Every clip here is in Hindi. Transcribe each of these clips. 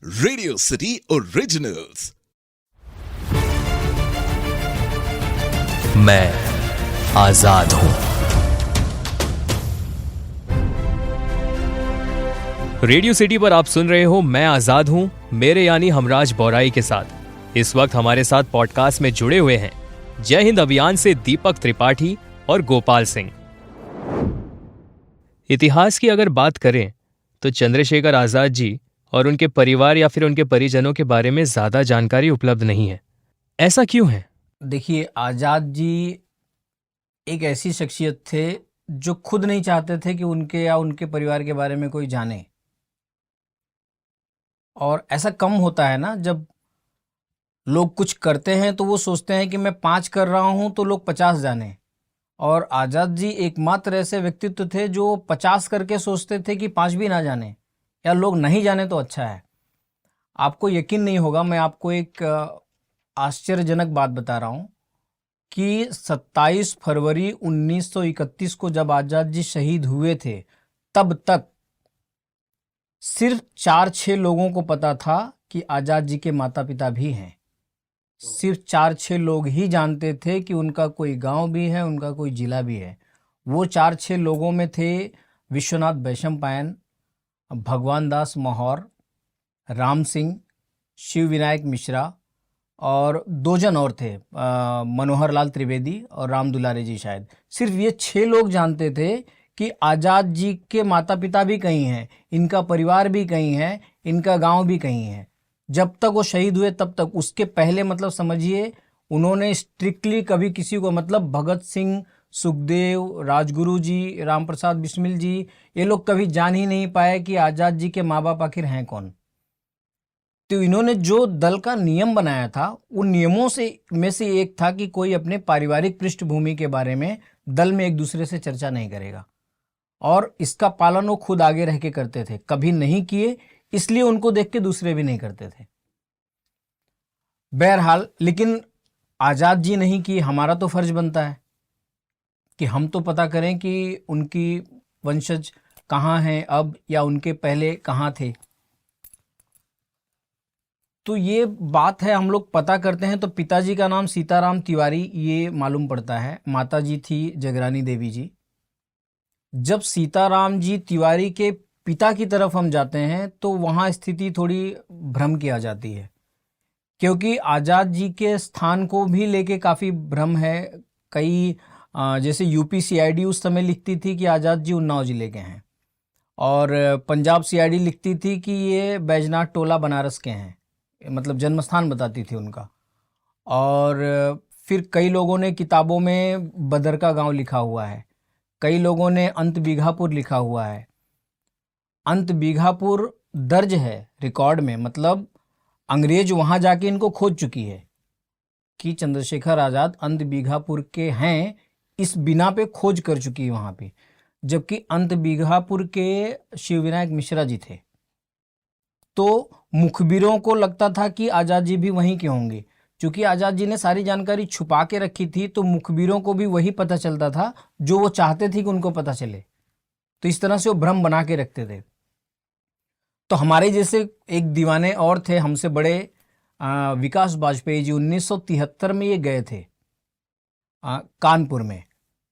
Radio city originals. मैं आजाद हूं। रेडियो सिटी पर आप सुन रहे हो मैं आजाद हूं, मेरे यानी हमराज बौराई के साथ। इस वक्त हमारे साथ पॉडकास्ट में जुड़े हुए हैं जय हिंद अभियान से दीपक त्रिपाठी और गोपाल सिंह। इतिहास की अगर बात करें तो चंद्रशेखर आजाद जी और उनके परिवार या फिर उनके परिजनों के बारे में ज्यादा जानकारी उपलब्ध नहीं है। ऐसा क्यों है? देखिए, आज़ाद जी एक ऐसी शख्सियत थे जो खुद नहीं चाहते थे कि उनके या उनके परिवार के बारे में कोई जाने। और ऐसा कम होता है ना, जब लोग कुछ करते हैं तो वो सोचते हैं कि मैं 5 कर रहा हूं तो लोग 50 जाने। और आज़ाद जी एकमात्र ऐसे व्यक्तित्व थे जो 50 करके सोचते थे कि 5 भी ना जाने या लोग नहीं जाने तो अच्छा है। आपको यकीन नहीं होगा, मैं आपको एक आश्चर्यजनक बात बता रहा हूं कि 27 फरवरी 1931 को जब आज़ाद जी शहीद हुए थे, तब तक सिर्फ 4-6 लोगों को पता था कि आज़ाद जी के माता पिता भी हैं। सिर्फ 4-6 लोग ही जानते थे कि उनका कोई गांव भी है, उनका कोई जिला भी है। वो 4-6 लोगों में थे विश्वनाथ बैशमपायन, भगवान दास महौर, राम सिंह, शिव विनायक मिश्रा और 2 जन और थे, मनोहर लाल त्रिवेदी और राम दुलारे जी। शायद सिर्फ ये 6 लोग जानते थे कि आज़ाद जी के माता पिता भी कहीं हैं, इनका परिवार भी कहीं है, इनका गांव भी कहीं है। जब तक वो शहीद हुए तब तक, उसके पहले मतलब समझिए उन्होंने स्ट्रिक्टली कभी किसी को, मतलब भगत सिंह, सुखदेव, राजगुरु जी, राम प्रसाद बिस्मिल जी, ये लोग कभी जान ही नहीं पाए कि आज़ाद जी के माँ बाप आखिर हैं कौन। तो इन्होंने जो दल का नियम बनाया था, उन नियमों में से एक था कि कोई अपने पारिवारिक पृष्ठभूमि के बारे में दल में एक दूसरे से चर्चा नहीं करेगा। और इसका पालन वो खुद आगे रह के करते थे, कभी नहीं किए, इसलिए उनको देख के दूसरे भी नहीं करते थे। बहरहाल, लेकिन आज़ाद जी नहीं की, हमारा तो फर्ज बनता है कि हम तो पता करें कि उनकी वंशज कहाँ हैं अब, या उनके पहले कहाँ थे। तो ये बात है, हम लोग पता करते हैं तो पिताजी का नाम सीताराम तिवारी ये मालूम पड़ता है, माताजी थी जगरानी देवी जी। जब सीताराम जी तिवारी के पिता की तरफ हम जाते हैं तो वहाँ स्थिति थोड़ी भ्रम की आ जाती है, क्योंकि आज़ाद जी के स्थान को भी लेके काफ़ी भ्रम है। कई जैसे यूपी सीआईडी उस समय लिखती थी कि आज़ाद जी उन्नाव जिले के हैं, और पंजाब सीआईडी लिखती थी कि ये बैजनाथ टोला बनारस के हैं, मतलब जन्म स्थान बताती थी उनका। और फिर कई लोगों ने किताबों में बदरका गांव लिखा हुआ है, कई लोगों ने अंत बीघापुर लिखा हुआ है। अंत बीघापुर दर्ज है रिकॉर्ड में, मतलब अंग्रेज वहां जाके इनको खोज चुकी है कि चंद्रशेखर आज़ाद अंत बीघापुर के हैं, इस बिना पे खोज कर चुकी है वहां पे। जबकि अंत बीघापुर के शिव विनायक मिश्रा जी थे, तो मुखबिरों को लगता था कि आज़ाद जी भी वहीं के होंगे। चूंकि आज़ाद जी ने सारी जानकारी छुपा के रखी थी, तो मुखबिरों को भी वही पता चलता था जो वो चाहते थे कि उनको पता चले। तो इस तरह से वो भ्रम बना के रखते थे। तो हमारे जैसे एक दीवाने और थे हमसे बड़े, विकास वाजपेयी जी, 1973 में ये गए थे कानपुर में,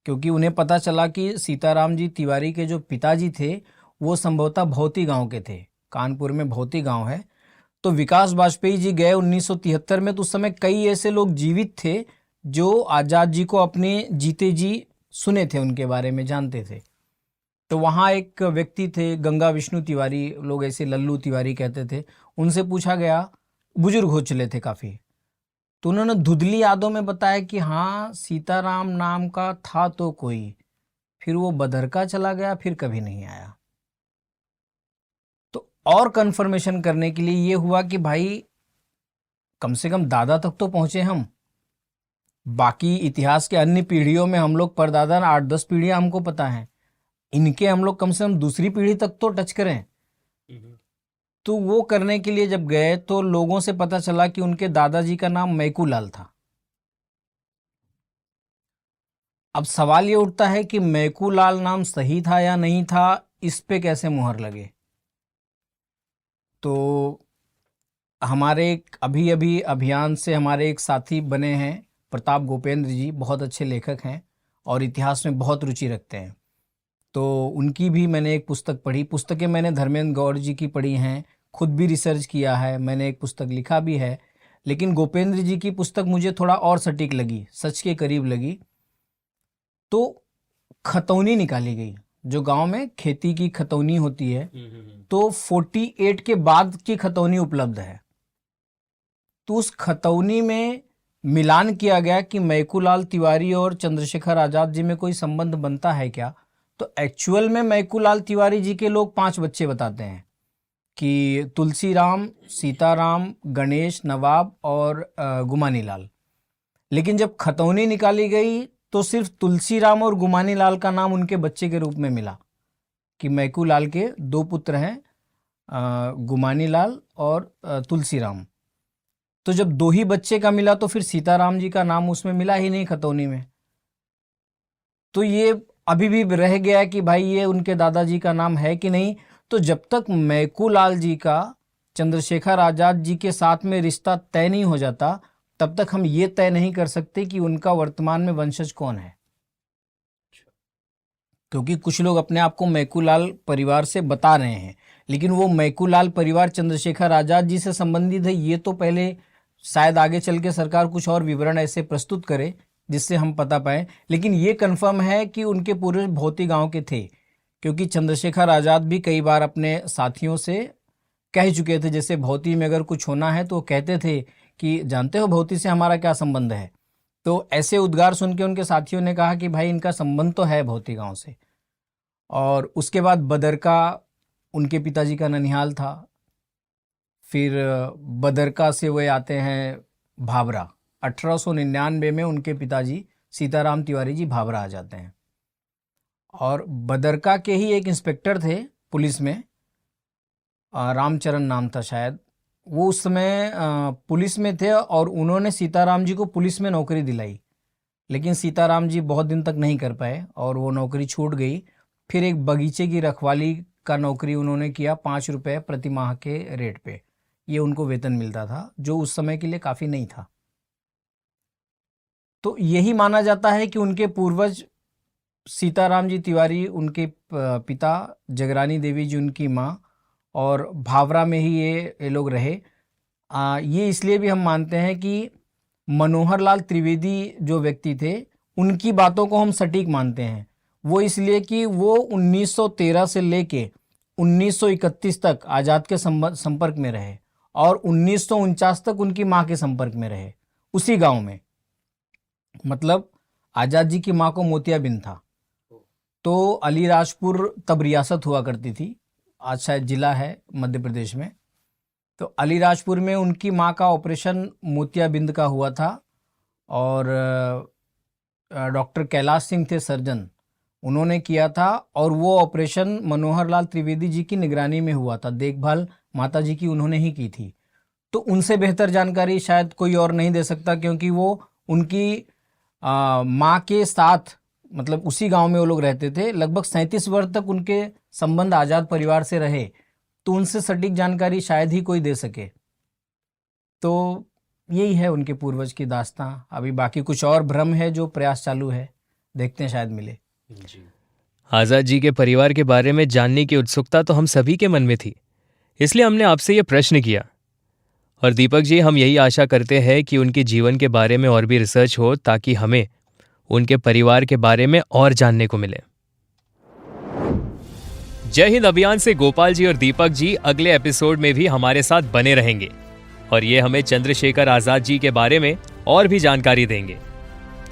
क्योंकि उन्हें पता चला कि सीताराम जी तिवारी के जो पिताजी थे वो संभवतः भौती गांव के थे। कानपुर में भौती गांव है। तो विकास वाजपेयी जी गए 1973 में। तो उस समय कई ऐसे लोग जीवित थे जो आज़ाद जी को अपने जीते जी सुने थे, उनके बारे में जानते थे। तो वहाँ एक व्यक्ति थे गंगा विष्णु तिवारी, लोग ऐसे लल्लू तिवारी कहते थे, उनसे पूछा गया, बुजुर्ग हो चले थे काफ़ी। तो उन्होंने धुंधली यादों में बताया कि हाँ, सीताराम नाम का था तो कोई, फिर वो बदरका चला गया, फिर कभी नहीं आया। तो और कंफर्मेशन करने के लिए ये हुआ कि भाई कम से कम दादा तक तो पहुंचे हम। बाकी इतिहास के अन्य पीढ़ियों में हम लोग परदादा 8-10 पीढ़ियां हमको पता है, इनके हम लोग कम से कम दूसरी पीढ़ी तक तो टच करें। तो वो करने के लिए जब गए तो लोगों से पता चला कि उनके दादाजी का नाम मैकूलाल था। अब सवाल ये उठता है कि मैकूलाल नाम सही था या नहीं था, इस पे कैसे मुहर लगे। तो हमारे अभी अभी अभियान से हमारे एक साथी बने हैं प्रताप गोपेंद्र जी, बहुत अच्छे लेखक हैं और इतिहास में बहुत रुचि रखते हैं। तो उनकी भी मैंने एक पुस्तक पढ़ी। पुस्तकें मैंने धर्मेंद्र गौड़ जी की पढ़ी हैं, खुद भी रिसर्च किया है, मैंने एक पुस्तक लिखा भी है। लेकिन गोपेंद्र जी की पुस्तक मुझे थोड़ा और सटीक लगी, सच के करीब लगी। तो खतौनी निकाली गई, जो गांव में खेती की खतौनी होती है, तो 48 के बाद की खतौनी उपलब्ध है। तो उस खतौनी में मिलान किया गया कि मैकूलाल तिवारी और चंद्रशेखर आजाद जी में कोई संबंध बनता है क्या। तो एक्चुअल में मैकूलाल तिवारी जी के लोग 5 बच्चे बताते हैं कि तुलसीराम, सीताराम, गणेश, नवाब और गुमानी लाल। लेकिन जब खतौनी निकाली गई तो सिर्फ तुलसीराम और गुमानी लाल का नाम उनके बच्चे के रूप में मिला कि मैकूलाल के 2 पुत्र हैं, गुमानी लाल और तुलसीराम। तो जब 2 ही बच्चे का मिला तो फिर सीताराम जी का नाम उसमें मिला ही नहीं खतौनी में। तो ये अभी भी रह गया कि भाई ये उनके दादाजी का नाम है कि नहीं। तो जब तक मैकूलाल जी का चंद्रशेखर आजाद जी के साथ में रिश्ता तय नहीं हो जाता, तब तक हम ये तय नहीं कर सकते कि उनका वर्तमान में वंशज कौन है। क्योंकि कुछ लोग अपने आप को मैकूलाल परिवार से बता रहे हैं, लेकिन वो मैकूलाल परिवार चंद्रशेखर आजाद जी से संबंधित है ये तो पहले शायद आगे चल के सरकार कुछ और विवरण ऐसे प्रस्तुत करे जिससे हम पता पाएं। लेकिन ये कंफर्म है कि उनके पूर्वज भौती गांव के थे, क्योंकि चंद्रशेखर आजाद भी कई बार अपने साथियों से कह चुके थे, जैसे भौती में अगर कुछ होना है तो कहते थे कि जानते हो भौती से हमारा क्या संबंध है। तो ऐसे उद्गार सुन के उनके साथियों ने कहा कि भाई इनका संबंध तो है भौती गांव से। और उसके बाद बदरका उनके पिताजी का ननिहाल था। फिर बदरका से वे आते हैं भाबरा। 1899 में उनके पिताजी सीताराम तिवारी जी भाबरा आ जाते हैं। और बदरका के ही एक इंस्पेक्टर थे पुलिस में, रामचरण नाम था शायद, वो उस समय पुलिस में थे और उन्होंने सीताराम जी को पुलिस में नौकरी दिलाई। लेकिन सीताराम जी बहुत दिन तक नहीं कर पाए और वो नौकरी छूट गई। फिर एक बगीचे की रखवाली का नौकरी उन्होंने किया 5 रुपये प्रति माह के रेट पे, ये उनको वेतन मिलता था, जो उस समय के लिए काफ़ी नहीं था। तो यही माना जाता है कि उनके पूर्वज सीताराम जी तिवारी, उनके पिता जगरानी देवी जी उनकी माँ, और भावरा में ही ये लोग रहे। ये इसलिए भी हम मानते हैं कि मनोहर लाल त्रिवेदी जो व्यक्ति थे उनकी बातों को हम सटीक मानते हैं। वो इसलिए कि वो 1913 से लेके 1931 तक आज़ाद के संपर्क में रहे और 1949 तक उनकी माँ के संपर्क में रहे उसी गांव में। मतलब आज़ाद जी की माँ को मोतियाबिंद था। तो अलीराजपुर तब रियासत हुआ करती थी, आज शायद जिला है मध्य प्रदेश में। तो अलीराजपुर में उनकी माँ का ऑपरेशन मोतियाबिंद का हुआ था और डॉक्टर कैलाश सिंह थे सर्जन, उन्होंने किया था। और वो ऑपरेशन मनोहर लाल त्रिवेदी जी की निगरानी में हुआ था, देखभाल माता जी की उन्होंने ही की थी। तो उनसे बेहतर जानकारी शायद कोई और नहीं दे सकता, क्योंकि वो उनकी माँ के साथ, मतलब उसी गांव में वो लोग रहते थे। लगभग 37 वर्ष तक उनके संबंध आज़ाद परिवार से रहे, तो उनसे सटीक जानकारी शायद ही कोई दे सके। तो यही है उनके पूर्वज की दास्तां। अभी बाकी कुछ और भ्रम है जो प्रयास चालू है, देखते हैं शायद मिले। आज़ाद जी के परिवार के बारे में जानने की उत्सुकता तो हम सभी के मन में थी, इसलिए हमने आपसे ये प्रश्न किया। और दीपक जी, हम यही आशा करते हैं कि उनके जीवन के बारे में और भी रिसर्च हो, ताकि हमें उनके परिवार के बारे में और जानने को मिले। जय हिंद अभियान से गोपाल जी और दीपक जी अगले एपिसोड में भी हमारे साथ बने रहेंगे और ये हमें चंद्रशेखर आजाद जी के बारे में और भी जानकारी देंगे।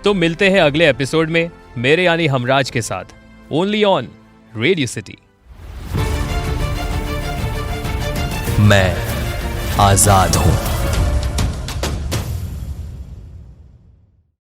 तो मिलते हैं अगले एपिसोड में मेरे यानी हमराज के साथ, ओनली ऑन रेडियो सिटी। मैं आजाद हूं।